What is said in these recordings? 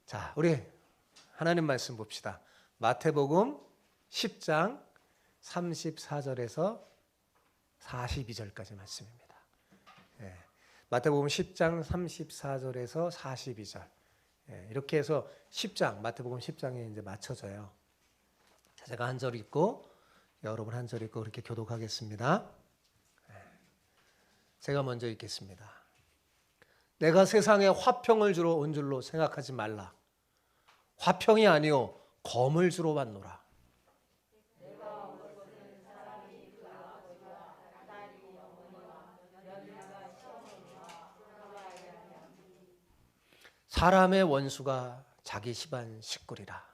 자, 우리 하나님 말씀 봅시다. 마태복음 10장 34절에서 42절까지 말씀입니다. 마태복음 10장 34절에서 42절. 이렇게 해서 10장, 마태복음 10장에 이제 맞춰져요. 자, 제가 한 절 읽고 여러분 한 절 읽고 그렇게 교독하겠습니다. 제가 먼저 읽겠습니다. 내가 세상에 화평을 주러 온 줄로 생각하지 말라. 화평이 아니요 검을 주러 왔노라. 사람의 원수가 자기 집안 식구리라.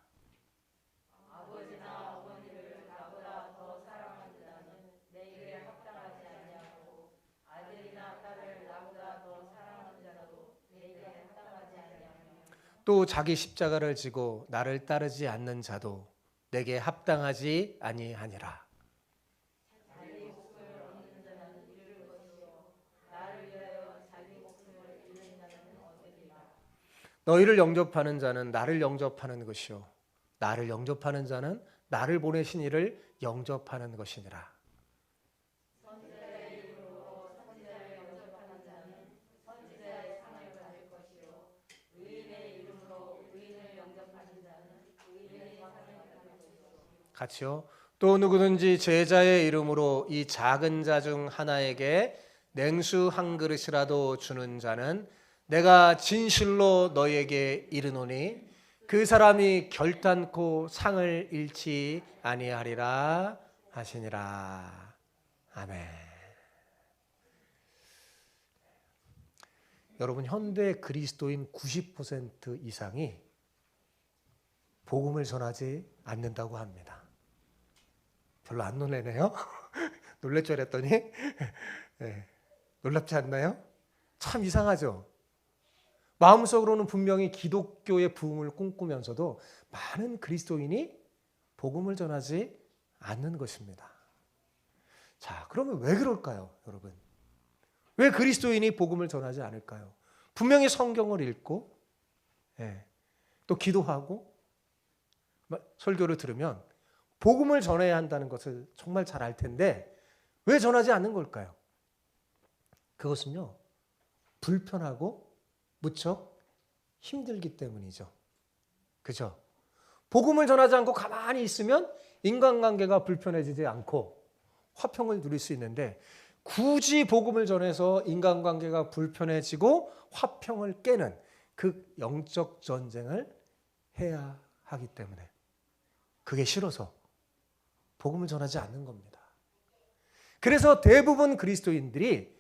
아버지나 어머니를 나보다 더 사랑하는 자는 내게 합당하지 아니하고 아들이나 딸을 나보다 더 사랑하는 자도 내게 합당하지 아니하며 또 자기 십자가를 지고 나를 따르지 않는 자도 내게 합당하지 아니하니라. 자기 목숨을 얻는 자는 잃을 것이요 나를 위하여 자기 목숨을 잃는 자는 얻으리라. 너희를 영접하는 자는 나를 영접하는 것이요 나를 영접하는 자는 나를 보내신 이를 영접하는 것이니라. 선지자의 이름으로 선지자를 영접하는 자는 선지자의 상을 받을 것이요 의인의 이름으로 의인을 영접하는 자는 의인의 상을 받을 것이요. 같이요. 또 누구든지 제자의 이름으로 이 작은 자 중 하나에게 냉수 한 그릇이라도 주는 자는 내가 진실로 너희에게 이르노니 그 사람이 결단코 상을 잃지 아니하리라 하시니라. 아멘. 여러분, 현대 그리스도인 90% 이상이 복음을 전하지 않는다고 합니다. 별로 안 놀래네요. 놀랄 줄 알았더니 놀랍지 않나요? 참 이상하죠. 마음속으로는 분명히 기독교의 부흥을 꿈꾸면서도 많은 그리스도인이 복음을 전하지 않는 것입니다. 자, 그러면 왜 그럴까요, 여러분? 왜 그리스도인이 복음을 전하지 않을까요? 분명히 성경을 읽고 또 기도하고 설교를 들으면 복음을 전해야 한다는 것을 정말 잘 알 텐데 왜 전하지 않는 걸까요? 그것은요, 불편하고 무척 힘들기 때문이죠. 그죠? 복음을 전하지 않고 가만히 있으면 인간관계가 불편해지지 않고 화평을 누릴 수 있는데 굳이 복음을 전해서 인간관계가 불편해지고 화평을 깨는 그 영적 전쟁을 해야 하기 때문에 그게 싫어서 복음을 전하지 않는 겁니다. 그래서 대부분 그리스도인들이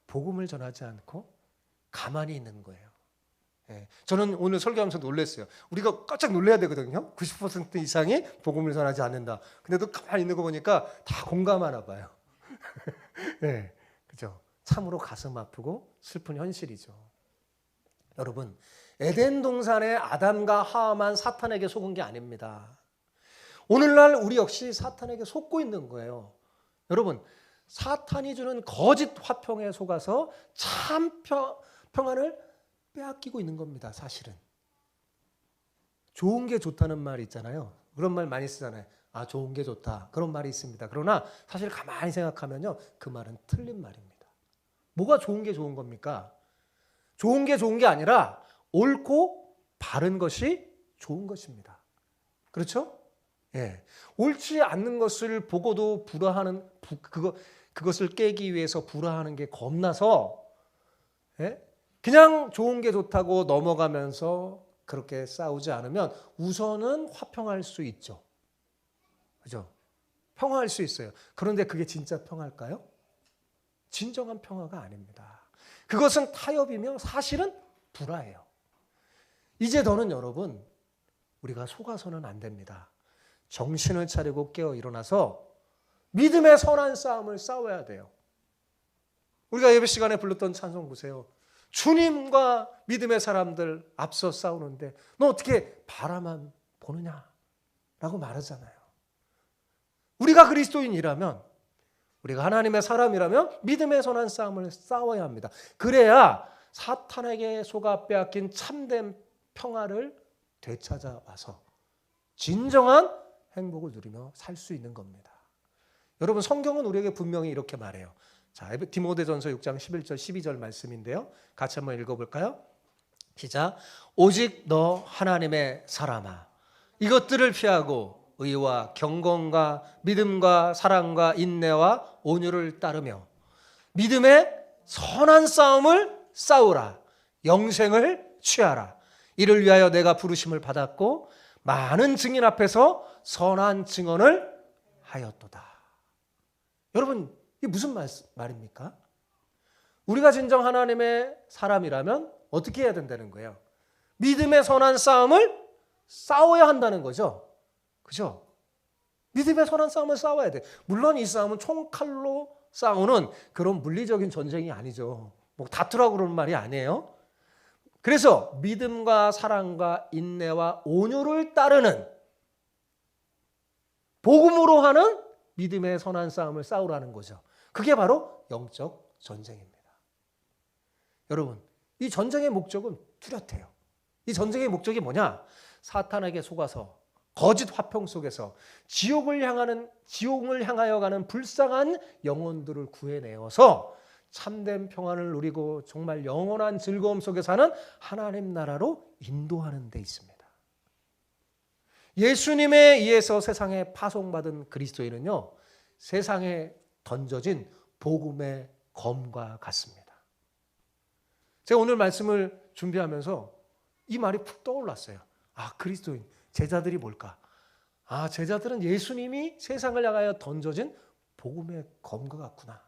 복음을 전하지 않고 가만히 있는 거예요. 저는 오늘 설교하면서 놀랐어요. 우리가 깜짝 놀라야 되거든요. 90% 이상이 복음을 전하지 않는다. 근데도 가만히 있는 거 보니까 다 공감하나 봐요. 그죠? 참으로 가슴 아프고 슬픈 현실이죠. 여러분, 에덴 동산의 아담과 하와만 사탄에게 속은 게 아닙니다. 오늘날 우리 역시 사탄에게 속고 있는 거예요. 여러분, 사탄이 주는 거짓 화평에 속아서 참 평안을 빼앗기고 있는 겁니다. 사실은 좋은 게 좋다는 말 있잖아요. 그런 말 많이 쓰잖아요. 아, 좋은 게 좋다, 그런 말이 있습니다. 그러나 사실 가만히 생각하면요, 그 말은 틀린 말입니다. 뭐가 좋은 게 좋은 겁니까? 좋은 게 좋은 게 아니라 옳고 바른 것이 좋은 것입니다. 그렇죠? 옳지 않는 것을 보고도 불화하는 그것을 깨기 위해서 불화하는 게 겁나서 그냥 좋은 게 좋다고 넘어가면서 그렇게 싸우지 않으면 우선은 화평할 수 있죠. 그죠? 평화할 수 있어요. 그런데 그게 진짜 평화일까요? 진정한 평화가 아닙니다. 그것은 타협이며 사실은 불화예요. 이제 더는 여러분, 우리가 속아서는 안 됩니다. 정신을 차리고 깨어 일어나서 믿음의 선한 싸움을 싸워야 돼요. 우리가 예배 시간에 불렀던 찬송 보세요. 주님과 믿음의 사람들 앞서 싸우는데 너 어떻게 바라만 보느냐라고 말하잖아요. 우리가 그리스도인이라면, 우리가 하나님의 사람이라면 믿음의 선한 싸움을 싸워야 합니다. 그래야 사탄에게 속아 빼앗긴 참된 평화를 되찾아와서 진정한 행복을 누리며 살 수 있는 겁니다. 여러분, 성경은 우리에게 분명히 이렇게 말해요. 자, 디모데전서 6장 11절 12절 말씀인데요. 같이 한번 읽어볼까요? 시작. 오직 너 하나님의 사람아, 이것들을 피하고 의와 경건과 믿음과 사랑과 인내와 온유를 따르며 믿음의 선한 싸움을 싸우라. 영생을 취하라. 이를 위하여 내가 부르심을 받았고 많은 증인 앞에서 선한 증언을 하였도다. 여러분, 이게 무슨 말입니까? 우리가 진정 하나님의 사람이라면 어떻게 해야 된다는 거예요? 믿음의 선한 싸움을 싸워야 한다는 거죠. 그죠? 믿음의 선한 싸움을 싸워야 돼. 물론 이 싸움은 총칼로 싸우는 그런 물리적인 전쟁이 아니죠. 뭐 다투라고 그러는 말이 아니에요. 그래서 믿음과 사랑과 인내와 온유를 따르는 복음으로 하는 믿음의 선한 싸움을 싸우라는 거죠. 그게 바로 영적 전쟁입니다. 여러분, 이 전쟁의 목적은 뚜렷해요. 이 전쟁의 목적이 뭐냐? 사탄에게 속아서 거짓 화평 속에서 지옥을 향하여 가는 불쌍한 영혼들을 구해내어서 참된 평안을 누리고 정말 영원한 즐거움 속에 사는 하나님 나라로 인도하는 데 있습니다. 예수님에 의해서 세상에 파송받은 그리스도인은요, 세상에 던져진 복음의 검과 같습니다. 제가 오늘 말씀을 준비하면서 이 말이 푹 떠올랐어요. 아, 그리스도인, 제자들이 뭘까? 아, 제자들은 예수님이 세상을 향하여 던져진 복음의 검과 같구나.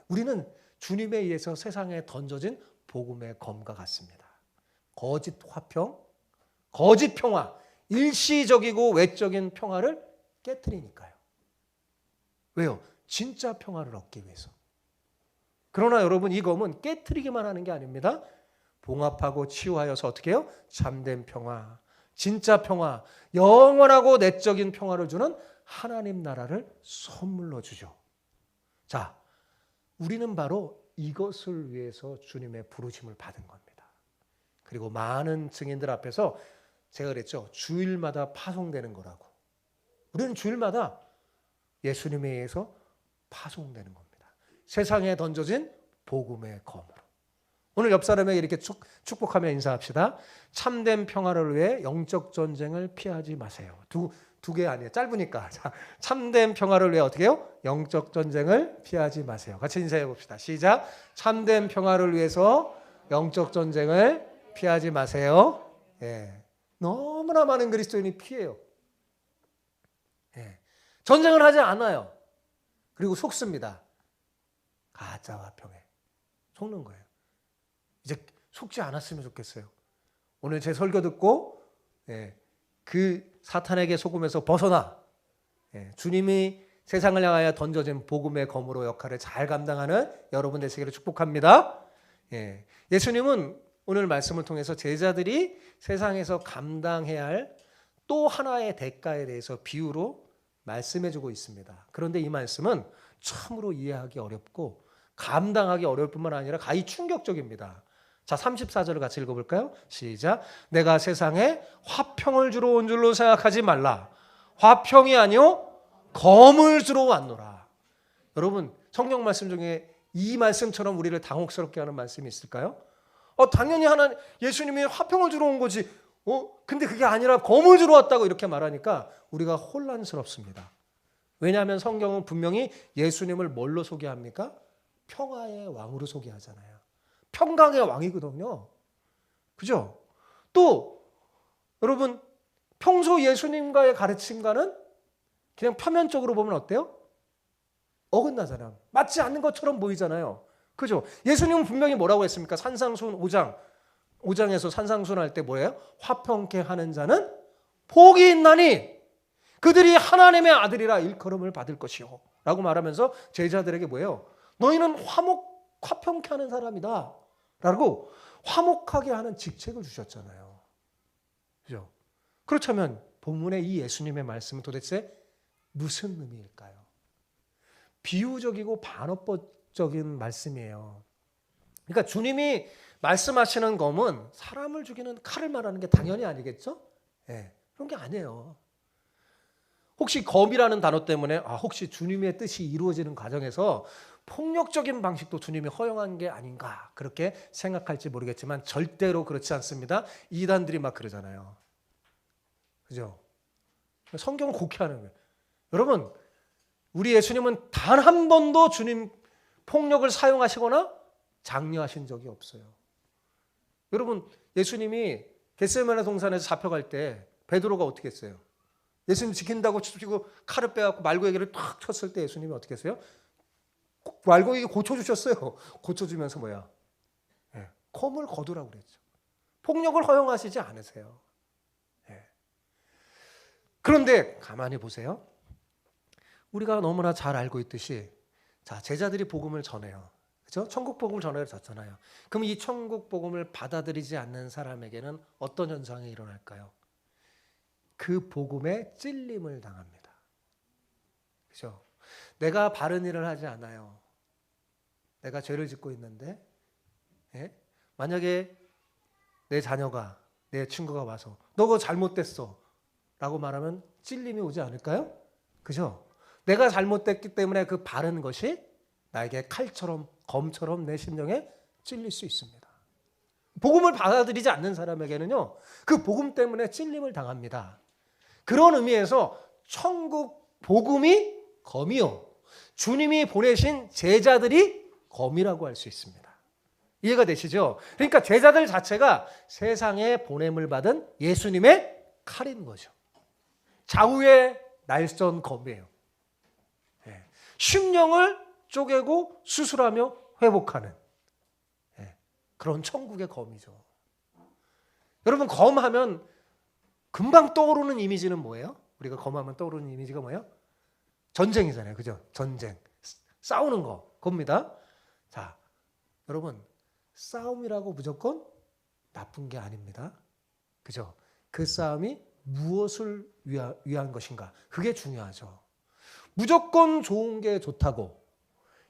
우리는 주님에 의해서 세상에 던져진 복음의 검과 같습니다. 거짓 화평, 거짓 평화, 일시적이고 외적인 평화를 깨트리니까요. 왜요? 진짜 평화를 얻기 위해서. 그러나 여러분, 이 검은 깨트리기만 하는 게 아닙니다. 봉합하고 치유하여서 어떻게 해요? 참된 평화, 진짜 평화, 영원하고 내적인 평화를 주는 하나님 나라를 선물로 주죠. 자, 우리는 바로 이것을 위해서 주님의 부르심을 받은 겁니다. 그리고 많은 증인들 앞에서 제가 그랬죠. 주일마다 파송되는 거라고. 우리는 주일마다 예수님에 의해서 파송되는 겁니다. 세상에 던져진 복음의 검으로. 오늘 옆 사람에게 이렇게 축복하며 인사합시다. 참된 평화를 위해 영적 전쟁을 피하지 마세요. 두 개 아니에요. 짧으니까. 자, 참된 평화를 위해 어떻게 해요? 영적 전쟁을 피하지 마세요. 같이 인사해 봅시다. 시작. 참된 평화를 위해서 영적 전쟁을 피하지 마세요. 예. 너무나 많은 그리스도인이 피해요. 예. 전쟁을 하지 않아요. 그리고 속습니다. 가짜 화평에 속는 거예요. 이제 속지 않았으면 좋겠어요. 오늘 제 설교 듣고 그 사탄에게 속음에서 벗어나 주님이 세상을 향하여 던져진 복음의 검으로 역할을 잘 감당하는 여러분 되시기를 축복합니다. 예수님은 오늘 말씀을 통해서 제자들이 세상에서 감당해야 할 또 하나의 대가에 대해서 비유로 말씀해주고 있습니다. 그런데 이 말씀은 참으로 이해하기 어렵고 감당하기 어려울 뿐만 아니라 가히 충격적입니다. 자, 34절을 같이 읽어볼까요? 시작. 내가 세상에 화평을 주러 온 줄로 생각하지 말라. 화평이 아니요 검을 주러 왔노라. 여러분, 성경 말씀 중에 이 말씀처럼 우리를 당혹스럽게 하는 말씀이 있을까요? 당연히 예수님이 화평을 주러 온 거지. 근데 그게 아니라 검을 주러 왔다고 이렇게 말하니까 우리가 혼란스럽습니다. 왜냐하면 성경은 분명히 예수님을 뭘로 소개합니까? 평화의 왕으로 소개하잖아요. 평강의 왕이거든요. 그죠? 또 여러분, 평소 예수님과의 가르침과는 그냥 표면적으로 보면 어때요? 어긋나잖아요. 맞지 않는 것처럼 보이잖아요. 그죠? 예수님은 분명히 뭐라고 했습니까? 산상수훈 5장에서 산상수훈 할 때 뭐예요? 화평케 하는 자는 복이 있나니 그들이 하나님의 아들이라 일컬음을 받을 것이요 라고 말하면서 제자들에게 뭐예요? 너희는 화평케 하는 사람이다 라고 화목하게 하는 직책을 주셨잖아요. 그죠? 그렇다면 본문의 이 예수님의 말씀은 도대체 무슨 의미일까요? 비유적이고 반어법적인 말씀이에요. 그러니까 주님이 말씀하시는 검은 사람을 죽이는 칼을 말하는 게 당연히 아니겠죠? 예, 그런 게 아니에요. 혹시 검이라는 단어 때문에 혹시 주님의 뜻이 이루어지는 과정에서 폭력적인 방식도 주님이 허용한 게 아닌가 그렇게 생각할지 모르겠지만 절대로 그렇지 않습니다. 이단들이 막 그러잖아요. 그죠? 성경을 곡해하는 거예요. 여러분, 우리 예수님은 단 한 번도 주님 폭력을 사용하시거나 장려하신 적이 없어요. 여러분, 예수님이 겟세마네 동산에서 잡혀갈 때 베드로가 어떻게 했어요? 예수님 지킨다고 치고 칼을 빼갖고 말고기를 탁 쳤을 때 예수님이 어떻게 했어요? 말고기 고쳐주셨어요. 고쳐주면서 뭐야? 예, 검을 거두라고 그랬죠. 폭력을 허용하시지 않으세요. 예. 그런데 가만히 보세요. 우리가 너무나 잘 알고 있듯이 자, 제자들이 복음을 전해요. 그렇죠? 천국 복음을 전하잖아요. 그럼 이 천국 복음을 받아들이지 않는 사람에게는 어떤 현상이 일어날까요? 그 복음에 찔림을 당합니다. 그렇죠? 내가 바른 일을 하지 않아요. 내가 죄를 짓고 있는데 만약에 내 자녀가 내 친구가 와서 너 그거 잘못됐어 라고 말하면 찔림이 오지 않을까요? 그죠? 내가 잘못됐기 때문에 그 바른 것이 나에게 칼처럼 검처럼 내 심령에 찔릴 수 있습니다. 복음을 받아들이지 않는 사람에게는요, 그 복음 때문에 찔림을 당합니다. 그런 의미에서 천국 복음이 검이요, 주님이 보내신 제자들이 검이라고 할 수 있습니다. 이해가 되시죠? 그러니까 제자들 자체가 세상에 보냄을 받은 예수님의 칼인 거죠. 좌우의 날선 검이에요. 심령을 쪼개고 수술하며 회복하는 그런 천국의 검이죠. 여러분, 검하면 금방 떠오르는 이미지는 뭐예요? 우리가 검하면 떠오르는 이미지가 뭐예요? 전쟁이잖아요. 그죠? 전쟁. 싸우는 거. 겁니다. 자, 여러분, 싸움이라고 무조건 나쁜 게 아닙니다. 그죠? 그 싸움이 무엇을 위한 것인가? 그게 중요하죠. 무조건 좋은 게 좋다고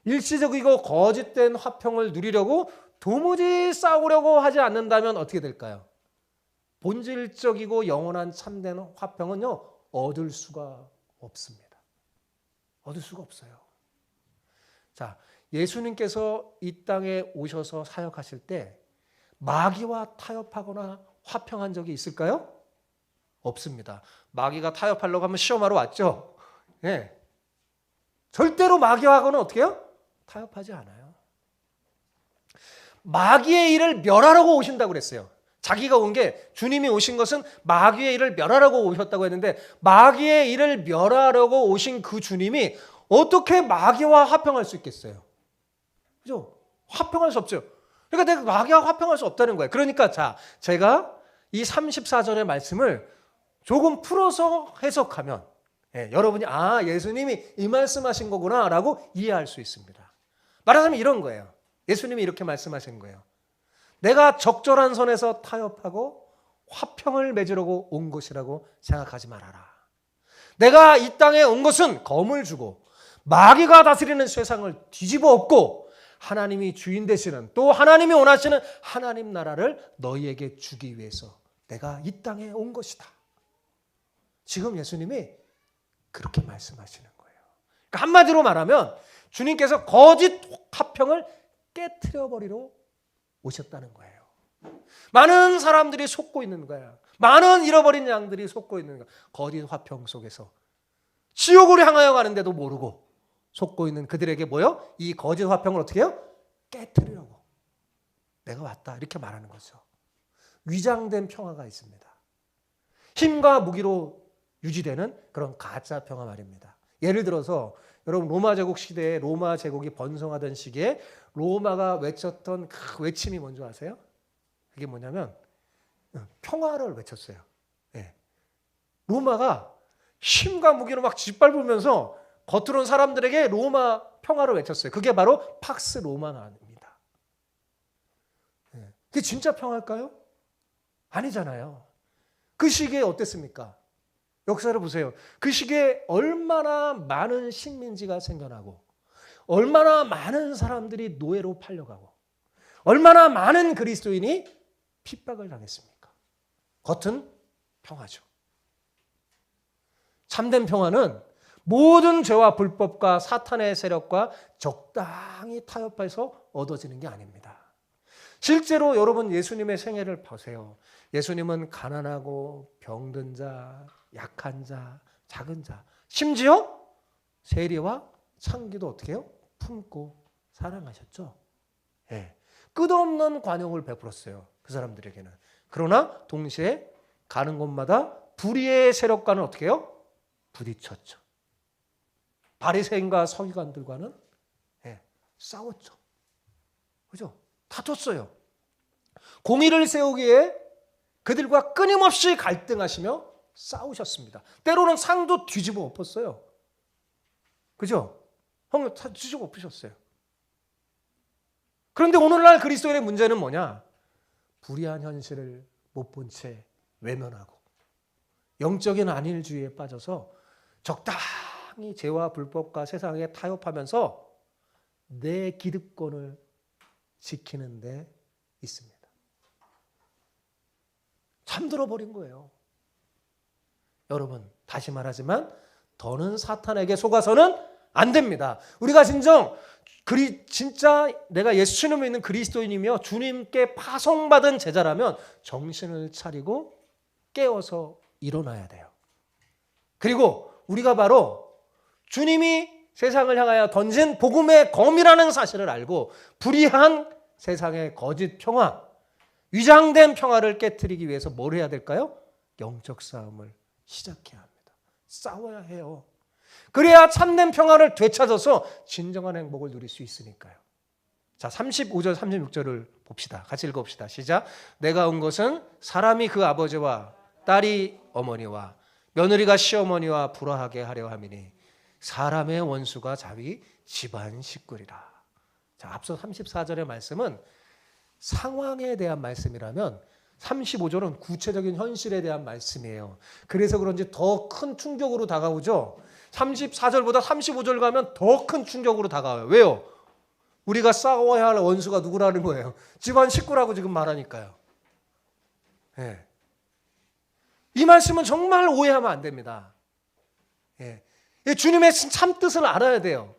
일시적이고 거짓된 화평을 누리려고 도무지 싸우려고 하지 않는다면 어떻게 될까요? 본질적이고 영원한 참된 화평은요, 얻을 수가 없습니다. 얻을 수가 없어요. 자, 예수님께서 이 땅에 오셔서 사역하실 때 마귀와 타협하거나 화평한 적이 있을까요? 없습니다. 마귀가 타협하려고 하면 시험하러 왔죠. 네. 절대로 마귀하고는 어떻게 해요? 타협하지 않아요. 마귀의 일을 멸하라고 오신다고 그랬어요. 자기가 온 게, 주님이 오신 것은 마귀의 일을 멸하라고 오셨다고 했는데, 마귀의 일을 멸하려고 오신 그 주님이 어떻게 마귀와 화평할 수 있겠어요? 그죠? 화평할 수 없죠. 그러니까 내가 마귀와 화평할 수 없다는 거예요. 그러니까 자, 제가 이 34절의 말씀을 조금 풀어서 해석하면 여러분이 예수님이 이 말씀하신 거구나 라고 이해할 수 있습니다. 말하자면 이런 거예요. 예수님이 이렇게 말씀하신 거예요. 내가 적절한 선에서 타협하고 화평을 맺으려고 온 것이라고 생각하지 말아라. 내가 이 땅에 온 것은 검을 주고 마귀가 다스리는 세상을 뒤집어 엎고 하나님이 주인 되시는, 또 하나님이 원하시는 하나님 나라를 너희에게 주기 위해서 내가 이 땅에 온 것이다. 지금 예수님이 그렇게 말씀하시는 거예요. 그러니까 한마디로 말하면 주님께서 거짓 화평을 깨트려 버리러 오셨다는 거예요. 많은 사람들이 속고 있는 거야. 많은 잃어버린 양들이 속고 있는 거야. 거짓 화평 속에서 지옥으로 향하여 가는데도 모르고 속고 있는 그들에게 뭐요? 이 거짓 화평을 어떻게 해요? 깨트리려고 내가 왔다, 이렇게 말하는 거죠. 위장된 평화가 있습니다. 힘과 무기로 유지되는 그런 가짜 평화 말입니다. 예를 들어서 여러분, 로마 제국 시대에, 로마 제국이 번성하던 시기에 로마가 외쳤던 그 외침이 뭔지 아세요? 그게 뭐냐면 평화를 외쳤어요. 로마가 힘과 무기로 막 짓밟으면서 겉으로는 사람들에게 로마 평화를 외쳤어요. 그게 바로 팍스 로마나입니다. 그게 진짜 평화일까요? 아니잖아요. 그 시기에 어땠습니까? 역사를 보세요. 그 시기에 얼마나 많은 식민지가 생겨나고 얼마나 많은 사람들이 노예로 팔려가고 얼마나 많은 그리스도인이 핍박을 당했습니까? 겉은 평화죠. 참된 평화는 모든 죄와 불법과 사탄의 세력과 적당히 타협해서 얻어지는 게 아닙니다. 실제로 여러분 예수님의 생애를 보세요. 예수님은 가난하고 병든 자, 약한 자, 작은 자, 심지어 세리와 창기도 어떻게 해요? 품고 사랑하셨죠. 예. 끝없는 관용을 베풀었어요. 그 사람들에게는. 그러나 동시에 가는 곳마다 불의의 세력과는 어떻게 해요? 부딪혔죠. 바리새인과 서기관들과는 싸웠죠. 그죠? 다퉜어요. 공의를 세우기에 그들과 끊임없이 갈등하시며 싸우셨습니다. 때로는 상도 뒤집어 엎었어요. 그죠? 뒤집어 엎으셨어요. 그런데 오늘날 그리스도인의 문제는 뭐냐? 불의한 현실을 못 본 채 외면하고 영적인 안일주의에 빠져서 적당히 죄와 불법과 세상에 타협하면서 내 기득권을 지키는 데 있습니다. 잠들어 버린 거예요. 여러분, 다시 말하지만 더는 사탄에게 속아서는 안 됩니다. 우리가 진짜 내가 예수님을 믿는 그리스도인이며 주님께 파송받은 제자라면 정신을 차리고 깨어서 일어나야 돼요. 그리고 우리가 바로 주님이 세상을 향하여 던진 복음의 검이라는 사실을 알고 불의한 세상의 거짓 평화, 위장된 평화를 깨트리기 위해서 뭘 해야 될까요? 영적 싸움을 시작해야 합니다. 싸워야 해요. 그래야 참된 평화를 되찾아서 진정한 행복을 누릴 수 있으니까요. 자, 35절 36절을 봅시다. 같이 읽어봅시다. 시작. 내가 온 것은 사람이 그 아버지와 딸이 어머니와 며느리가 시어머니와 불화하게 하려 함이니 사람의 원수가 자위 집안 식구리라. 자, 앞서 34절의 말씀은 상황에 대한 말씀이라면 35절은 구체적인 현실에 대한 말씀이에요. 그래서 그런지 더 큰 충격으로 다가오죠. 34절보다 35절 가면 더 큰 충격으로 다가와요. 왜요? 우리가 싸워야 할 원수가 누구라는 거예요? 집안 식구라고 지금 말하니까요. 예. 이 말씀은 정말 오해하면 안 됩니다. 예. 주님의 참 뜻을 알아야 돼요.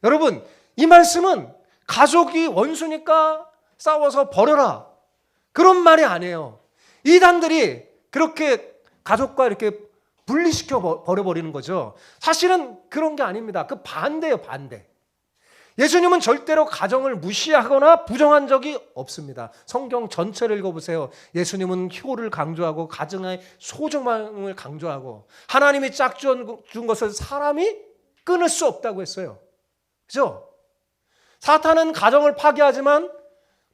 여러분, 이 말씀은 가족이 원수니까 싸워서 버려라, 그런 말이 아니에요. 이단들이 그렇게 가족과 이렇게 분리시켜 버려버리는 거죠. 사실은 그런 게 아닙니다. 그 반대예요, 반대. 예수님은 절대로 가정을 무시하거나 부정한 적이 없습니다. 성경 전체를 읽어보세요. 예수님은 효를 강조하고 가정의 소중함을 강조하고 하나님이 짝 준 것을 사람이 끊을 수 없다고 했어요. 그죠? 사탄은 가정을 파괴하지만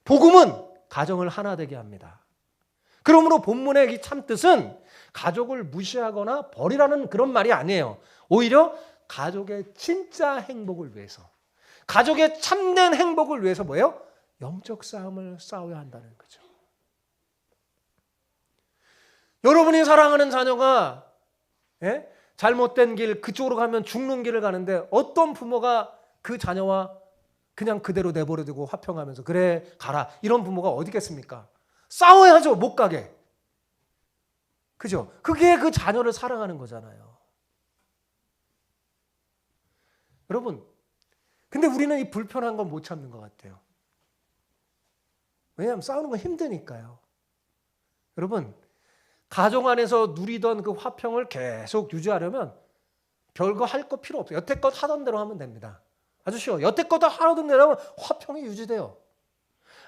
복음은 가정을 하나 되게 합니다. 그러므로 본문의 이 참뜻은 가족을 무시하거나 버리라는 그런 말이 아니에요. 오히려 가족의 진짜 행복을 위해서, 가족의 참된 행복을 위해서 뭐예요? 영적 싸움을 싸워야 한다는 거죠. 여러분이 사랑하는 자녀가 잘못된 길, 그쪽으로 가면 죽는 길을 가는데 어떤 부모가 그 자녀와 그냥 그대로 내버려두고 화평하면서 그래 가라, 이런 부모가 어디 있겠습니까? 싸워야죠, 못 가게. 그죠? 그게 그 자녀를 사랑하는 거잖아요. 여러분, 근데 우리는 이 불편한 건 못 참는 것 같아요. 왜냐하면 싸우는 건 힘드니까요. 여러분, 가정 안에서 누리던 그 화평을 계속 유지하려면 별거 할 거 필요 없어요. 여태껏 하던 대로 하면 됩니다. 아주 쉬워요. 여태껏 하던 대로 하면 화평이 유지돼요.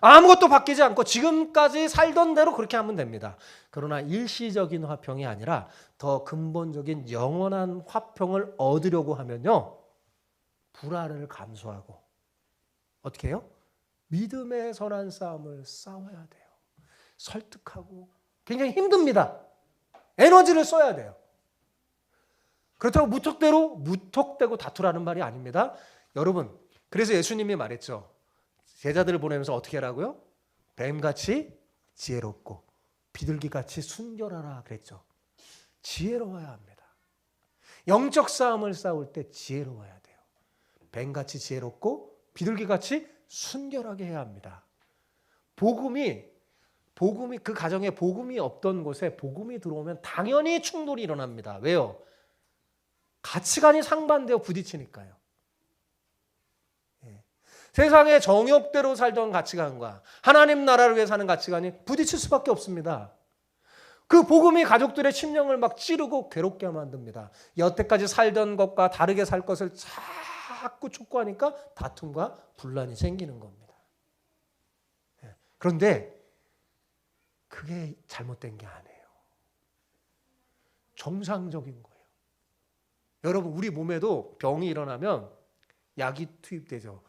아무것도 바뀌지 않고 지금까지 살던 대로 그렇게 하면 됩니다. 그러나 일시적인 화평이 아니라 더 근본적인 영원한 화평을 얻으려고 하면요, 불화를 감수하고 어떻게 해요? 믿음의 선한 싸움을 싸워야 돼요. 설득하고 굉장히 힘듭니다. 에너지를 써야 돼요. 그렇다고 무턱대고 다투라는 말이 아닙니다. 여러분, 그래서 예수님이 말했죠. 제자들을 보내면서 어떻게 하라고요? 뱀같이 지혜롭고 비둘기같이 순결하라 그랬죠. 지혜로워야 합니다. 영적 싸움을 싸울 때 지혜로워야 돼요. 뱀같이 지혜롭고 비둘기같이 순결하게 해야 합니다. 복음이 그 가정에 복음이 없던 곳에 복음이 들어오면 당연히 충돌이 일어납니다. 왜요? 가치관이 상반되어 부딪히니까요. 예. 세상의 정욕대로 살던 가치관과 하나님 나라를 위해 사는 가치관이 부딪힐 수밖에 없습니다. 그 복음이 가족들의 심령을 막 찌르고 괴롭게 만듭니다. 여태까지 살던 것과 다르게 살 것을 자꾸 촉구하니까 다툼과 분란이 생기는 겁니다. 예. 그런데 그게 잘못된 게 아니에요. 정상적인 거예요. 여러분, 우리 몸에도 병이 일어나면 약이 투입되죠.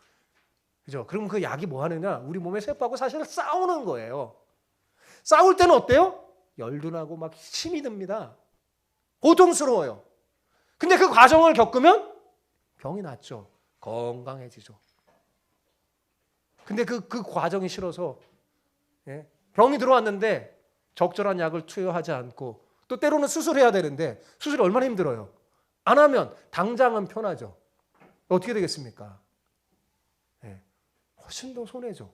그죠? 그럼 그 약이 뭐 하느냐? 우리 몸의 세포하고 사실 싸우는 거예요. 싸울 때는 어때요? 열도 나고 막 힘이 듭니다. 고통스러워요. 근데 그 과정을 겪으면 병이 낫죠. 건강해지죠. 근데 그 과정이 싫어서, 예? 병이 들어왔는데 적절한 약을 투여하지 않고 또 때로는 수술해야 되는데 수술이 얼마나 힘들어요. 안 하면 당장은 편하죠. 어떻게 되겠습니까? 예. 훨씬 더 손해죠.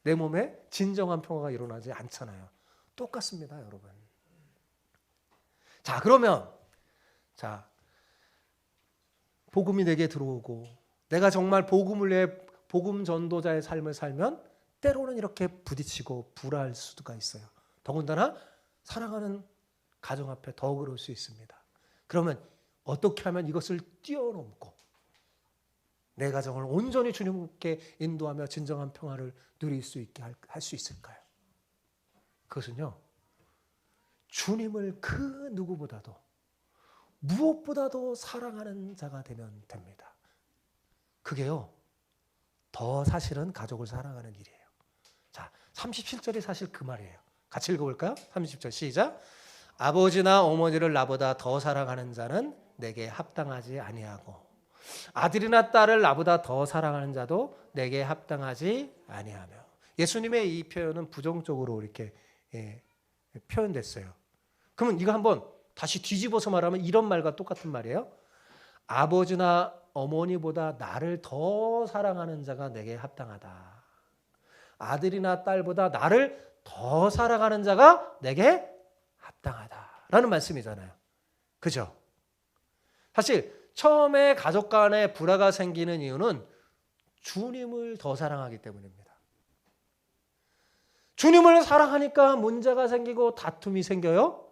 내 몸에 진정한 평화가 일어나지 않잖아요. 똑같습니다, 여러분. 자, 그러면 복음이 내게 들어오고 내가 정말 복음을 위해 복음 전도자의 삶을 살면 때로는 이렇게 부딪히고 불화할 수가 있어요. 더군다나 사랑하는 가정 앞에 더 그럴 수 있습니다. 그러면 어떻게 하면 이것을 뛰어넘고 내 가정을 온전히 주님께 인도하며 진정한 평화를 누릴 수 있게 할 수 있을까요? 그것은요, 주님을 그 누구보다도 무엇보다도 사랑하는 자가 되면 됩니다. 그게요, 더 사실은 가족을 사랑하는 일이에요. 자, 37절이 사실 그 말이에요. 같이 읽어볼까요? 30절 시작. 아버지나 어머니를 나보다 더 사랑하는 자는 내게 합당하지 아니하고 아들이나 딸을 나보다 더 사랑하는 자도 내게 합당하지 아니하며. 예수님의 이 표현은 부정적으로 이렇게 표현됐어요. 그러면 이거 한번 다시 뒤집어서 말하면 이런 말과 똑같은 말이에요. 아버지나 어머니보다 나를 더 사랑하는 자가 내게 합당하다. 아들이나 딸보다 나를 더 사랑하는 자가 내게 합당하다라는 말씀이잖아요. 그죠? 사실 처음에 가족 간에 불화가 생기는 이유는 주님을 더 사랑하기 때문입니다. 주님을 사랑하니까 문제가 생기고 다툼이 생겨요.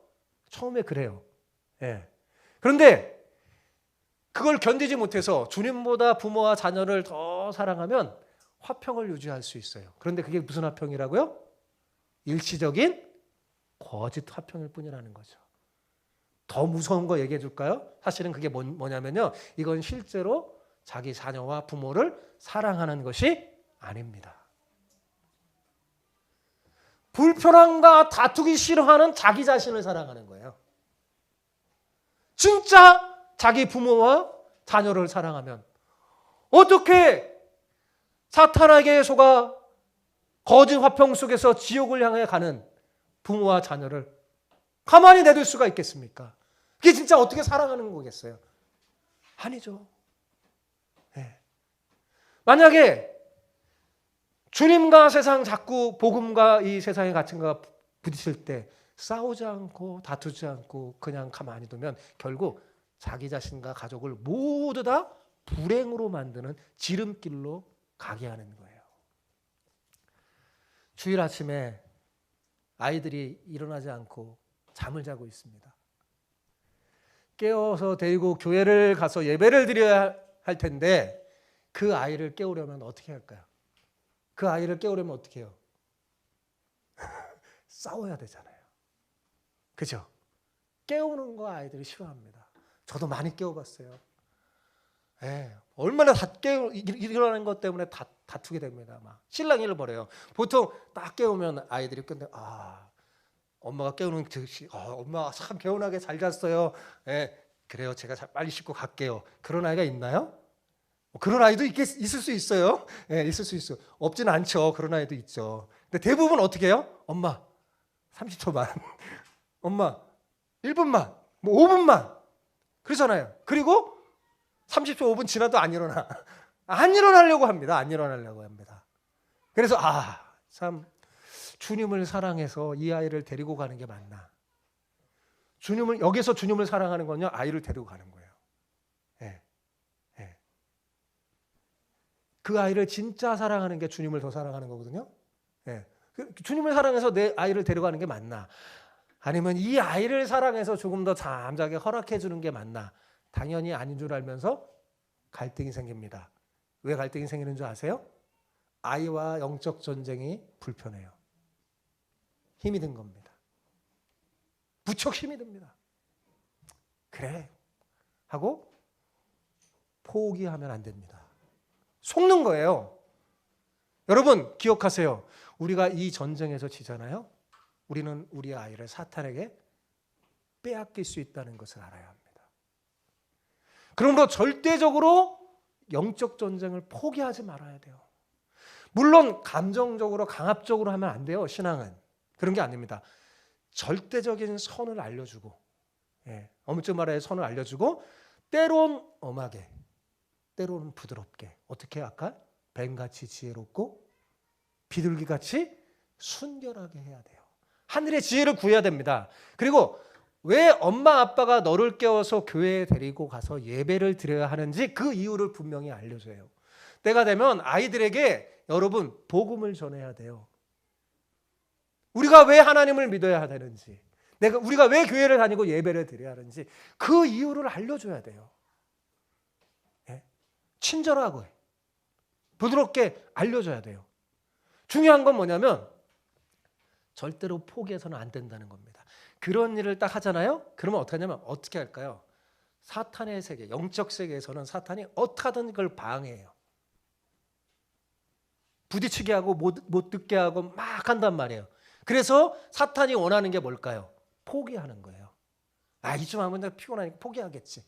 처음에 그래요. 예. 그런데 그걸 견디지 못해서 주님보다 부모와 자녀를 더 사랑하면 화평을 유지할 수 있어요. 그런데 그게 무슨 화평이라고요? 일시적인 거짓 화평일 뿐이라는 거죠. 더 무서운 거 얘기해 줄까요? 사실은 그게 뭐냐면요, 이건 실제로 자기 자녀와 부모를 사랑하는 것이 아닙니다. 불편함과 다투기 싫어하는 자기 자신을 사랑하는 거예요. 진짜 자기 부모와 자녀를 사랑하면 어떻게 사탄에게 속아 거짓 화평 속에서 지옥을 향해 가는 부모와 자녀를 가만히 내둘 수가 있겠습니까? 그게 진짜 어떻게 사랑하는 거겠어요? 아니죠. 네. 만약에 주님과 세상 자꾸 복음과 이 세상의 가치관과 부딪힐 때 싸우지 않고 다투지 않고 그냥 가만히 두면 결국 자기 자신과 가족을 모두 다 불행으로 만드는 지름길로 가게 하는 거예요. 주일 아침에 아이들이 일어나지 않고 잠을 자고 있습니다. 깨워서 데리고 교회를 가서 예배를 드려야 할 텐데 그 아이를 깨우려면 어떻게 할까요? 그 아이를 깨우려면 어떻게 해요? 싸워야 되잖아요. 그죠? 깨우는 거 아이들이 싫어합니다. 저도 많이 깨워봤어요. 얼마나 일어나는 것 때문에 다투게 됩니다. 막 실랑이를 벌여요. 보통 딱 깨우면 아이들이 근데 엄마가 깨우는 즉시 엄마 참 개운하게 잘 잤어요. 그래요. 제가 빨리 씻고 갈게요. 그런 아이가 있나요? 그런 아이도 있을 수 있어요. 있을 수 있어요. 없지는 않죠. 그런 아이도 있죠. 근데 대부분 어떻게 해요? 엄마 30초만, 엄마 1분만, 뭐 5분만 그러잖아요. 그리고 30초, 5분 지나도 안 일어나려고 합니다. 안 일어나려고 합니다. 그래서 참 주님을 사랑해서 이 아이를 데리고 가는 게 맞나? 여기서 주님을 사랑하는 건요, 아이를 데리고 가는 거예요. 예. 예. 그 아이를 진짜 사랑하는 게 주님을 더 사랑하는 거거든요. 예. 주님을 사랑해서 내 아이를 데려가는 게 맞나? 아니면 이 아이를 사랑해서 조금 더 잠자게 허락해 주는 게 맞나? 당연히 아닌 줄 알면서 갈등이 생깁니다. 왜 갈등이 생기는 줄 아세요? 아이와 영적 전쟁이 불편해요. 힘이 든 겁니다. 무척 힘이 듭니다. 그래 하고 포기하면 안 됩니다. 속는 거예요. 여러분 기억하세요. 우리가 이 전쟁에서 지잖아요. 우리는 우리 아이를 사탄에게 빼앗길 수 있다는 것을 알아야 합니다. 그러므로 절대적으로 영적 전쟁을 포기하지 말아야 돼요. 물론 감정적으로 강압적으로 하면 안 돼요. 신앙은 그런 게 아닙니다. 절대적인 선을 알려주고, 어묵적 말하에 선을 알려주고, 때론 엄하게, 때로는 부드럽게, 어떻게 아까 뱀같이 지혜롭고 비둘기같이 순결하게 해야 돼요. 하늘의 지혜를 구해야 됩니다. 그리고 왜 엄마 아빠가 너를 깨워서 교회에 데리고 가서 예배를 드려야 하는지 그 이유를 분명히 알려줘요. 때가 되면 아이들에게 여러분 복음을 전해야 돼요. 우리가 왜 하나님을 믿어야 되는지, 우리가 왜 교회를 다니고 예배를 드려야 하는지 그 이유를 알려줘야 돼요. 친절하고 부드럽게 알려줘야 돼요. 중요한 건 뭐냐면 절대로 포기해서는 안 된다는 겁니다. 그런 일을 딱 하잖아요. 그러면 어떻게 하냐면 어떻게 할까요? 사탄의 세계, 영적 세계에서는 사탄이 어떻게 하든 그걸 방해해요. 부딪히게 하고 못 듣게 하고 막 한단 말이에요. 그래서 사탄이 원하는 게 뭘까요? 포기하는 거예요. 이쯤 하면 내가 피곤하니까 포기하겠지.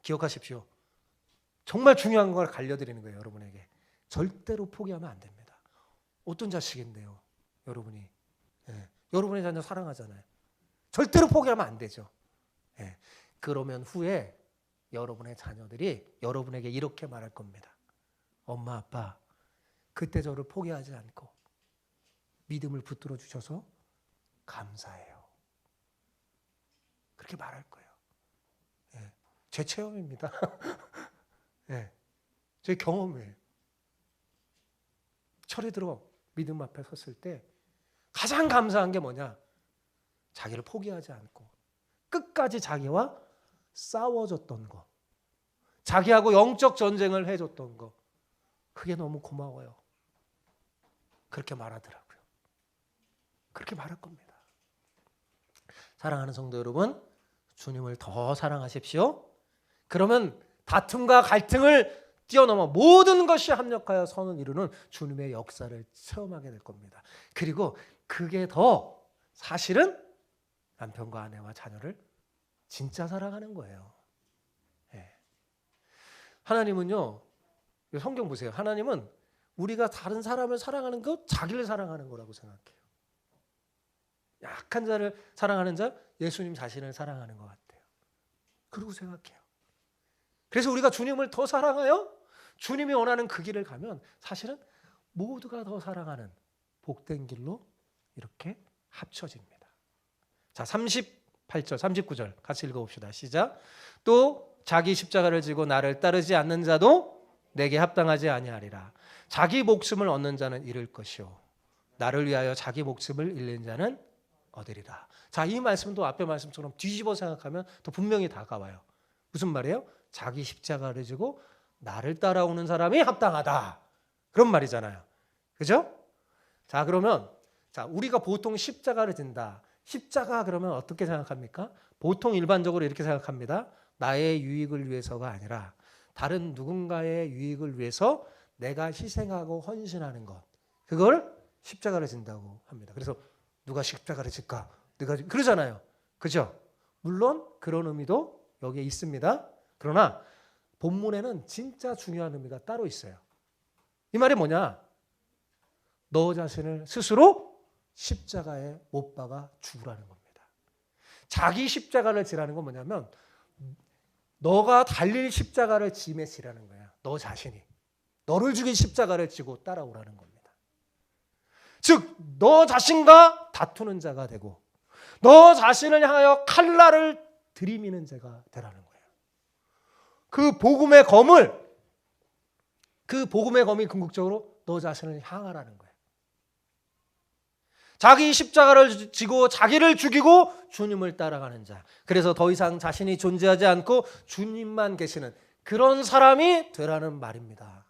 기억하십시오. 정말 중요한 걸 알려드리는 거예요. 여러분에게. 절대로 포기하면 안 됩니다. 어떤 자식인데요. 여러분이. 여러분의 자녀 사랑하잖아요. 절대로 포기하면 안 되죠. 그러면 후에 여러분의 자녀들이 여러분에게 이렇게 말할 겁니다. 엄마 아빠 그때 저를 포기하지 않고 믿음을 붙들어 주셔서 감사해요. 그렇게 말할 거예요. 제 체험입니다. 제 경험이에요. 철이 들어 믿음 앞에 섰을 때 가장 감사한 게 뭐냐? 자기를 포기하지 않고 끝까지 자기와 싸워줬던 거, 자기하고 영적 전쟁을 해줬던 거, 그게 너무 고마워요. 그렇게 말하더라고요. 그렇게 말할 겁니다. 사랑하는 성도 여러분, 주님을 더 사랑하십시오. 그러면 다툼과 갈등을 뛰어넘어 모든 것이 합력하여 선을 이루는 주님의 역사를 체험하게 될 겁니다. 그리고 그게 더 사실은 남편과 아내와 자녀를 진짜 사랑하는 거예요. 하나님은요, 성경 보세요. 하나님은 우리가 다른 사람을 사랑하는 것, 자기를 사랑하는 거라고 생각해요. 약한 자를 사랑하는 자, 예수님 자신을 사랑하는 것 같아요. 그러고 생각해요. 그래서 우리가 주님을 더 사랑하여 주님이 원하는 그 길을 가면 사실은 모두가 더 사랑하는 복된 길로 이렇게 합쳐집니다. 자, 38절, 39절 같이 읽어봅시다. 시작. 또 자기 십자가를 지고 나를 따르지 않는 자도 내게 합당하지 아니하리라. 자기 목숨을 얻는 자는 잃을 것이요 나를 위하여 자기 목숨을 잃는 자는 얻으리라. 자, 이 말씀도 앞에 말씀처럼 뒤집어 생각하면 더 분명히 다가와요. 무슨 말이에요? 자기 십자가를 지고 나를 따라오는 사람이 합당하다. 그런 말이잖아요. 그죠? 자, 그러면 우리가 보통 십자가를 진다. 십자가 그러면 어떻게 생각합니까? 보통 일반적으로 이렇게 생각합니다. 나의 유익을 위해서가 아니라 다른 누군가의 유익을 위해서 내가 희생하고 헌신하는 것. 그걸 십자가를 진다고 합니다. 그래서 누가 십자가를 질까? 그러잖아요. 그죠? 물론 그런 의미도 여기에 있습니다. 그러나 본문에는 진짜 중요한 의미가 따로 있어요. 이 말이 뭐냐? 너 자신을 스스로 십자가에 못 박아 죽으라는 겁니다. 자기 십자가를 지라는 건 뭐냐면 너가 달릴 십자가를 짐에 지라는 거야. 너 자신이. 너를 죽인 십자가를 지고 따라오라는 겁니다. 즉 너 자신과 다투는 자가 되고 너 자신을 향하여 칼날을 들이미는 자가 되라는 거예요. 그 복음의 검이 궁극적으로 너 자신을 향하라는 거예요. 자기 십자가를 지고 자기를 죽이고 주님을 따라가는 자. 그래서 더 이상 자신이 존재하지 않고 주님만 계시는 그런 사람이 되라는 말입니다.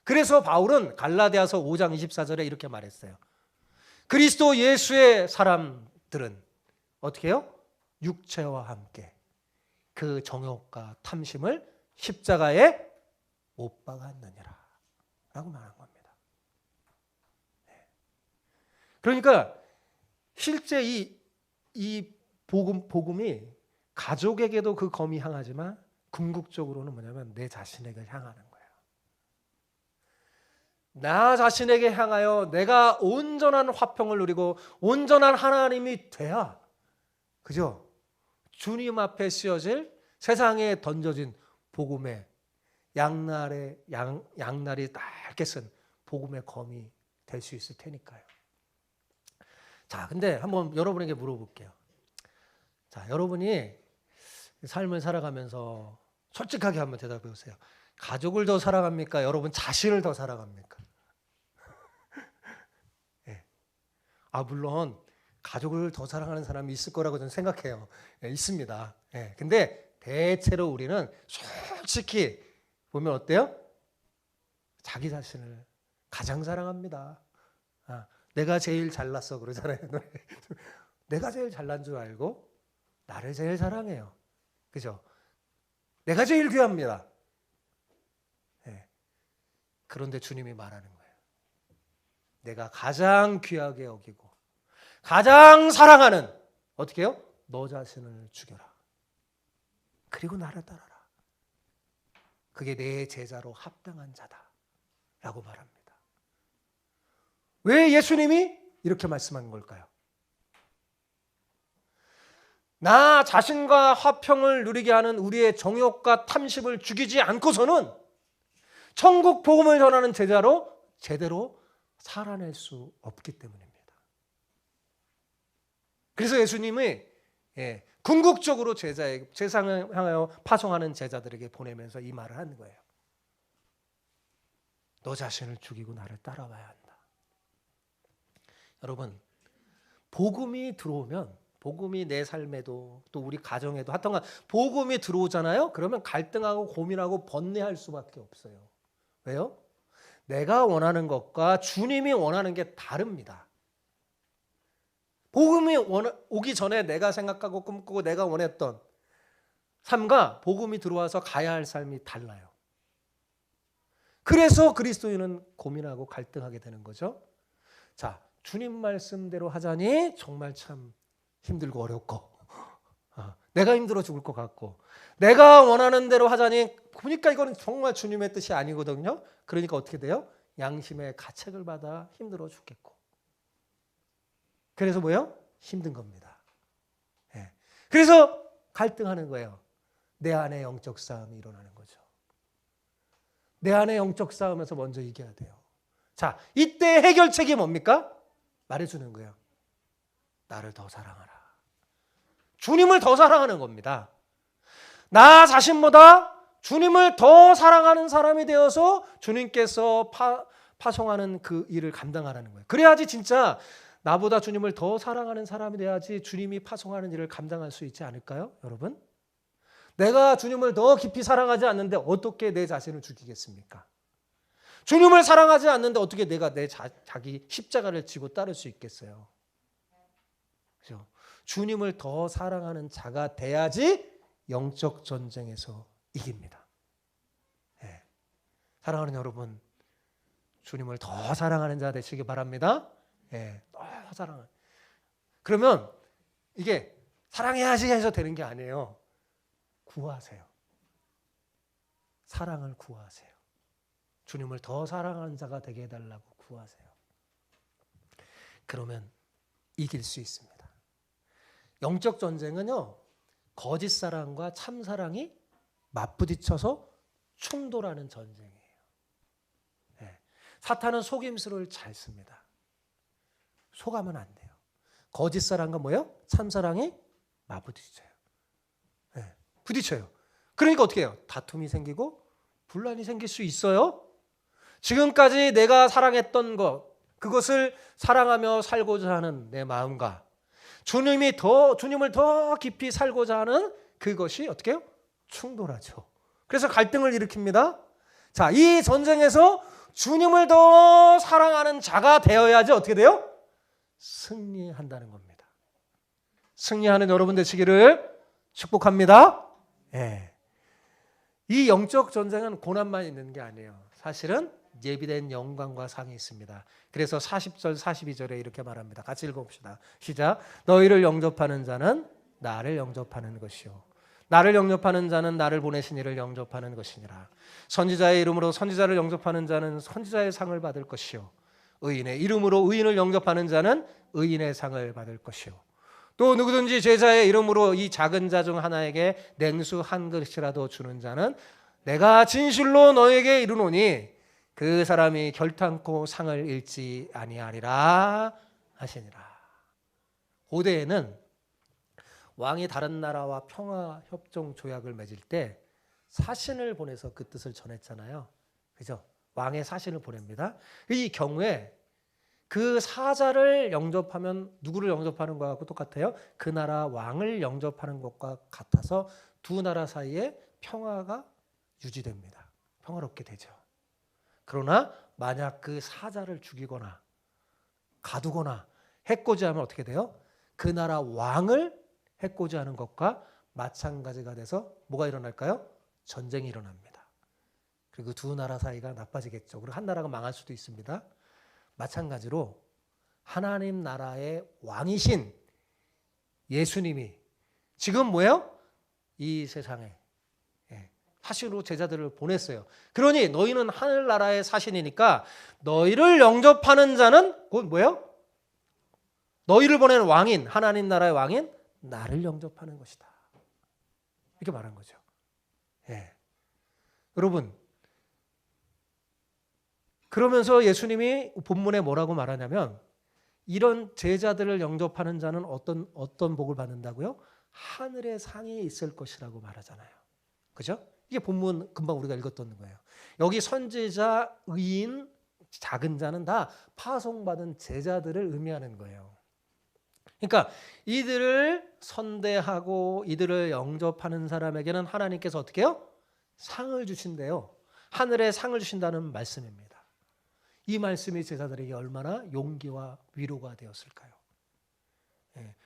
그래서 바울은 갈라디아서 5장 24절에 이렇게 말했어요. 그리스도 예수의 사람들은 어떻게 해요? 육체와 함께 그 정욕과 탐심을 십자가에 못 박았느니라 라고 말한 겁니다. 그러니까 실제 이 복음이 가족에게도 그 검이 향하지만 궁극적으로는 뭐냐면 내 자신에게 향하는 거예요. 나 자신에게 향하여 내가 온전한 화평을 누리고 온전한 하나님이 돼야, 그죠? 주님 앞에 씌워질 세상에 던져진 복음의 양날이 낡게 쓴 복음의 검이 될 수 있을 테니까요. 자, 근데 한번 여러분에게 물어볼게요. 자, 여러분이 삶을 살아가면서 솔직하게 한번 대답해 보세요. 가족을 더 사랑합니까? 여러분 자신을 더 사랑합니까? 네. 물론 가족을 더 사랑하는 사람이 있을 거라고 저는 생각해요. 네, 있습니다. 네. 근데 대체로 우리는 솔직히 보면 어때요? 자기 자신을 가장 사랑합니다. 내가 제일 잘났어 그러잖아요. 내가 제일 잘난 줄 알고 나를 제일 사랑해요. 그죠? 내가 제일 귀합니다. 네. 그런데 주님이 말하는 거예요. 내가 가장 귀하게 여기고 가장 사랑하는 어떻게 해요? 너 자신을 죽여라. 그리고 나를 따라라. 그게 내 제자로 합당한 자다 라고 말합니다. 왜 예수님이 이렇게 말씀한 걸까요? 나 자신과 화평을 누리게 하는 우리의 정욕과 탐심을 죽이지 않고서는 천국 복음을 전하는 제자로 제대로 살아낼 수 없기 때문입니다. 그래서 예수님이 궁극적으로 세상을 향하여 파송하는 제자들에게 보내면서 이 말을 하는 거예요. 너 자신을 죽이고 나를 따라와야 한다. 여러분, 복음이 들어오면, 복음이 내 삶에도 또 우리 가정에도 하여튼 복음이 들어오잖아요. 그러면 갈등하고 고민하고 번뇌할 수밖에 없어요. 왜요? 내가 원하는 것과 주님이 원하는 게 다릅니다. 복음이 오기 전에 내가 생각하고 꿈꾸고 내가 원했던 삶과 복음이 들어와서 가야 할 삶이 달라요. 그래서 그리스도인은 고민하고 갈등하게 되는 거죠. 자, 주님 말씀대로 하자니 정말 참 힘들고 어렵고 내가 힘들어 죽을 것 같고 내가 원하는 대로 하자니 보니까 이거는 정말 주님의 뜻이 아니거든요. 그러니까 어떻게 돼요? 양심의 가책을 받아 힘들어 죽겠고 그래서 뭐예요? 힘든 겁니다. 네. 그래서 갈등하는 거예요. 내 안에 영적 싸움이 일어나는 거죠. 내 안에 영적 싸움에서 먼저 이겨야 돼요. 자, 이때 해결책이 뭡니까? 말해주는 거예요. 나를 더 사랑하라. 주님을 더 사랑하는 겁니다. 나 자신보다 주님을 더 사랑하는 사람이 되어서 주님께서 파송하는 그 일을 감당하라는 거예요. 그래야지 진짜 나보다 주님을 더 사랑하는 사람이 돼야지 주님이 파송하는 일을 감당할 수 있지 않을까요? 여러분? 내가 주님을 더 깊이 사랑하지 않는데 어떻게 내 자신을 죽이겠습니까? 주님을 사랑하지 않는데 어떻게 내가 자기 십자가를 지고 따를 수 있겠어요? 그렇죠? 주님을 더 사랑하는 자가 돼야지 영적 전쟁에서 이깁니다. 네. 사랑하는 여러분, 주님을 더 사랑하는 자 되시기 바랍니다. 네. 더 사랑하는. 그러면 이게 사랑해야지 해서 되는 게 아니에요. 구하세요. 사랑을 구하세요. 주님을 더 사랑하는 자가 되게 해달라고 구하세요. 그러면 이길 수 있습니다. 영적 전쟁은요, 거짓 사랑과 참 사랑이 맞부딪혀서 충돌하는 전쟁이에요. 네. 사탄은 속임수를 잘 씁니다. 속아면 안 돼요. 거짓 사랑과 뭐예요? 참사랑이 맞부딪혀요. 네, 부딪혀요. 그러니까 어떻게 해요? 다툼이 생기고 분란이 생길 수 있어요. 지금까지 내가 사랑했던 것, 그것을 사랑하며 살고자 하는 내 마음과 주님을 더 깊이 살고자 하는 그것이 어떻게 해요? 충돌하죠. 그래서 갈등을 일으킵니다. 자, 이 전쟁에서 주님을 더 사랑하는 자가 되어야지 어떻게 돼요? 승리한다는 겁니다. 승리하는 여러분 되시기를 축복합니다. 예. 이 영적 전쟁은 고난만 있는 게 아니에요. 사실은 예비된 영광과 상이 있습니다. 그래서 40절 42절에 이렇게 말합니다. 같이 읽어봅시다. 시작. 너희를 영접하는 자는 나를 영접하는 것이요 나를 영접하는 자는 나를 보내신 이를 영접하는 것이니라. 선지자의 이름으로 선지자를 영접하는 자는 선지자의 상을 받을 것이요 의인의 이름으로 의인을 영접하는 자는 의인의 상을 받을 것이요 또 누구든지 제자의 이름으로 이 작은 자 중 하나에게 냉수 한 그릇이라도 주는 자는 내가 진실로 너에게 이르노니 그 사람이 결탄코 상을 잃지 아니하리라 하시니라. 고대에는 왕이 다른 나라와 평화 협정 조약을 맺을 때 사신을 보내서 그 뜻을 전했잖아요. 그죠? 왕의 사신을 보냅니다. 이 경우에 그 사자를 영접하면 누구를 영접하는 것과 똑같아요? 그 나라 왕을 영접하는 것과 같아서 두 나라 사이에 평화가 유지됩니다. 평화롭게 되죠. 그러나 만약 그 사자를 죽이거나 가두거나 해코지하면 어떻게 돼요? 그 나라 왕을 해코지하는 것과 마찬가지가 돼서 뭐가 일어날까요? 전쟁이 일어납니다. 그리고 두 나라 사이가 나빠지겠죠. 그리고 한 나라가 망할 수도 있습니다. 마찬가지로 하나님 나라의 왕이신 예수님이 지금 뭐예요? 이 세상에 사신으로 제자들을 보냈어요. 그러니 너희는 하늘나라의 사신이니까 너희를 영접하는 자는 곧 뭐예요? 너희를 보낸 왕인 하나님 나라의 왕인 나를 영접하는 것이다. 이렇게 말한 거죠. 예. 여러분 그러면서 예수님이 본문에 뭐라고 말하냐면 이런 제자들을 영접하는 자는 어떤 복을 받는다고요? 하늘의 상이 있을 것이라고 말하잖아요. 그죠? 이게 본문 금방 우리가 읽었던 거예요. 여기 선지자, 의인, 작은 자는 다 파송받은 제자들을 의미하는 거예요. 그러니까 이들을 선대하고 이들을 영접하는 사람에게는 하나님께서 어떻게 해요? 상을 주신대요. 하늘의 상을 주신다는 말씀입니다. 이 말씀이 제자들에게 얼마나 용기와 위로가 되었을까요?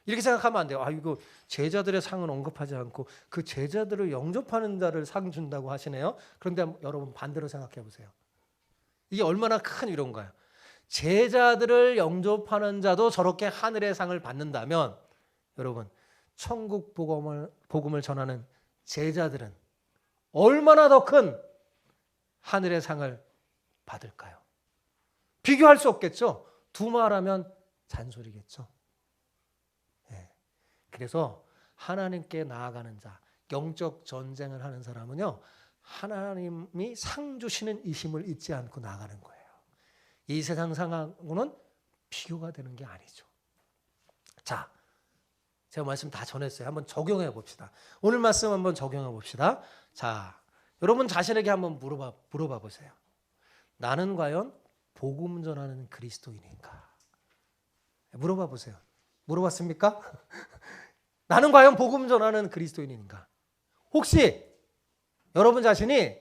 이렇게 생각하면 안 돼요. 이거 제자들의 상은 언급하지 않고 그 제자들을 영접하는 자를 상 준다고 하시네요. 그런데 여러분 반대로 생각해 보세요. 이게 얼마나 큰 위로인가요? 제자들을 영접하는 자도 저렇게 하늘의 상을 받는다면 여러분 천국 복음을 전하는 제자들은 얼마나 더 큰 하늘의 상을 받을까요? 비교할 수 없겠죠. 두말하면 잔소리겠죠. 그래서 하나님께 나아가는 자, 영적 전쟁을 하는 사람은요, 하나님이 상 주시는 이 힘을 잊지 않고 나아가는 거예요. 이 세상 상하고는 비교가 되는 게 아니죠. 자, 제가 말씀 다 전했어요. 한번 적용해 봅시다. 오늘 말씀 한번 적용해 봅시다. 자, 여러분 자신에게 한번 물어봐 보세요. 나는 과연 복음 전하는 그리스도인인가? 물어봐 보세요. 물어봤습니까? 나는 과연 복음 전하는 그리스도인인가? 혹시 여러분 자신이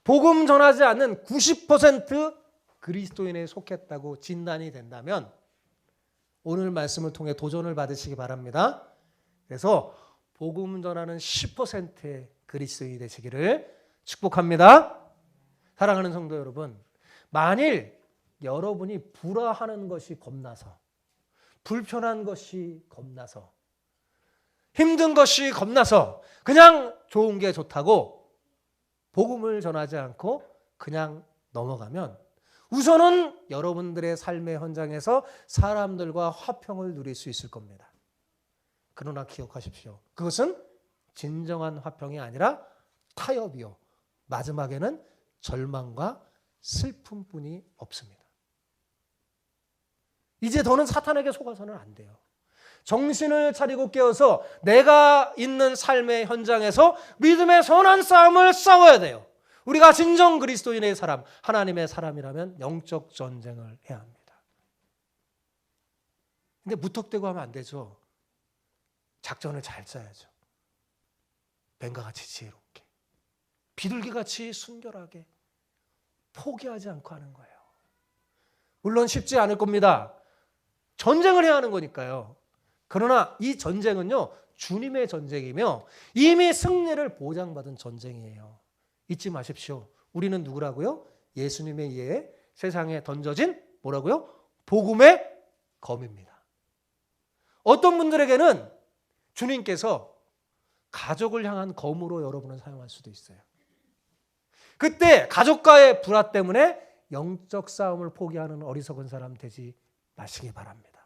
복음 전하지 않는 90% 그리스도인에 속했다고 진단이 된다면 오늘 말씀을 통해 도전을 받으시기 바랍니다. 그래서 복음 전하는 10%의 그리스도인이 되시기를 축복합니다. 사랑하는 성도 여러분, 만일 여러분이 불화하는 것이 겁나서, 불편한 것이 겁나서, 힘든 것이 겁나서 그냥 좋은 게 좋다고 복음을 전하지 않고 그냥 넘어가면 우선은 여러분들의 삶의 현장에서 사람들과 화평을 누릴 수 있을 겁니다. 그러나 기억하십시오. 그것은 진정한 화평이 아니라 타협이요. 마지막에는 절망과 슬픔뿐이 없습니다. 이제 더는 사탄에게 속아서는 안 돼요. 정신을 차리고 깨어서 내가 있는 삶의 현장에서 믿음의 선한 싸움을 싸워야 돼요. 우리가 진정 그리스도인의 사람, 하나님의 사람이라면 영적 전쟁을 해야 합니다. 근데 무턱대고 하면 안 되죠. 작전을 잘 짜야죠. 뱀과같이 지혜롭게, 비둘기같이 순결하게, 포기하지 않고 하는 거예요. 물론 쉽지 않을 겁니다. 전쟁을 해야 하는 거니까요. 그러나 이 전쟁은요, 주님의 전쟁이며 이미 승리를 보장받은 전쟁이에요. 잊지 마십시오. 우리는 누구라고요? 예수님에 의해 세상에 던져진 뭐라고요? 복음의 검입니다. 어떤 분들에게는 주님께서 가족을 향한 검으로 여러분을 사용할 수도 있어요. 그때 가족과의 불화 때문에 영적 싸움을 포기하는 어리석은 사람 되지 마시기 바랍니다.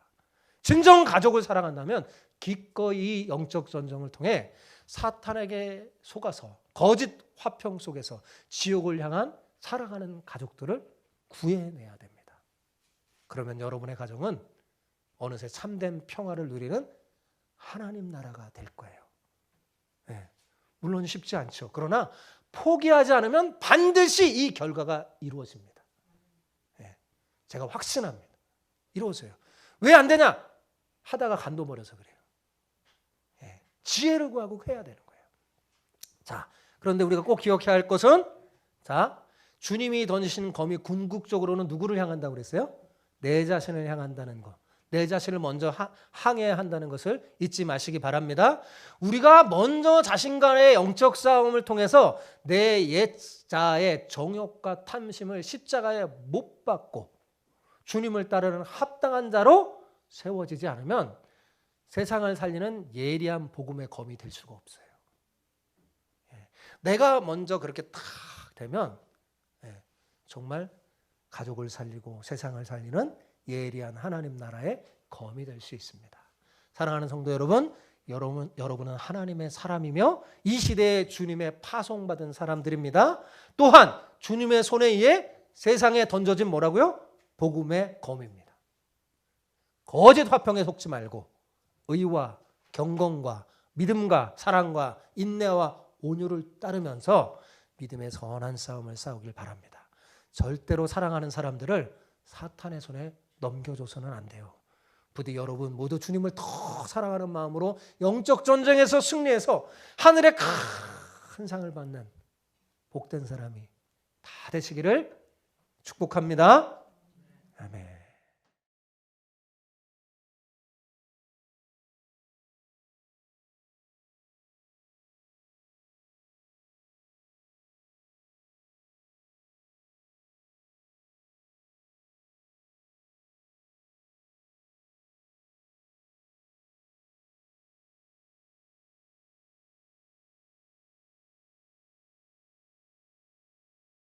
진정 가족을 사랑한다면 기꺼이 영적 전쟁을 통해 사탄에게 속아서 거짓 화평 속에서 지옥을 향한 살아가는 가족들을 구해내야 됩니다. 그러면 여러분의 가정은 어느새 참된 평화를 누리는 하나님 나라가 될 거예요. 네. 물론 쉽지 않죠. 그러나 포기하지 않으면 반드시 이 결과가 이루어집니다. 네. 제가 확신합니다. 이루어져요. 왜 안 되냐? 하다가 간도 버려서 그래요. 네. 지혜를 구하고 해야 되는 거예요. 자, 그런데 우리가 꼭 기억해야 할 것은, 자, 주님이 던지신 검이 궁극적으로는 누구를 향한다고 그랬어요? 내 자신을 향한다는 것. 내 자신을 먼저 항해해야 한다는 것을 잊지 마시기 바랍니다. 우리가 먼저 자신간의 영적 싸움을 통해서 내 옛자의 정욕과 탐심을 십자가에 못 박고 주님을 따르는 합당한 자로 세워지지 않으면 세상을 살리는 예리한 복음의 검이 될 수가 없어요. 내가 먼저 그렇게 탁 되면 정말 가족을 살리고 세상을 살리는 예리한 하나님 나라의 검이 될 수 있습니다. 사랑하는 성도 여러분, 여러분은 하나님의 사람이며 이 시대에 주님의 파송받은 사람들입니다. 또한 주님의 손에 의해 세상에 던져진 뭐라고요? 복음의 검입니다. 거짓 화평에 속지 말고 의와 경건과 믿음과 사랑과 인내와 온유를 따르면서 믿음의 선한 싸움을 싸우길 바랍니다. 절대로 사랑하는 사람들을 사탄의 손에 넘겨줘서는 안 돼요. 부디 여러분 모두 주님을 더 사랑하는 마음으로 영적 전쟁에서 승리해서 하늘의 큰 상을 받는 복된 사람이 다 되시기를 축복합니다.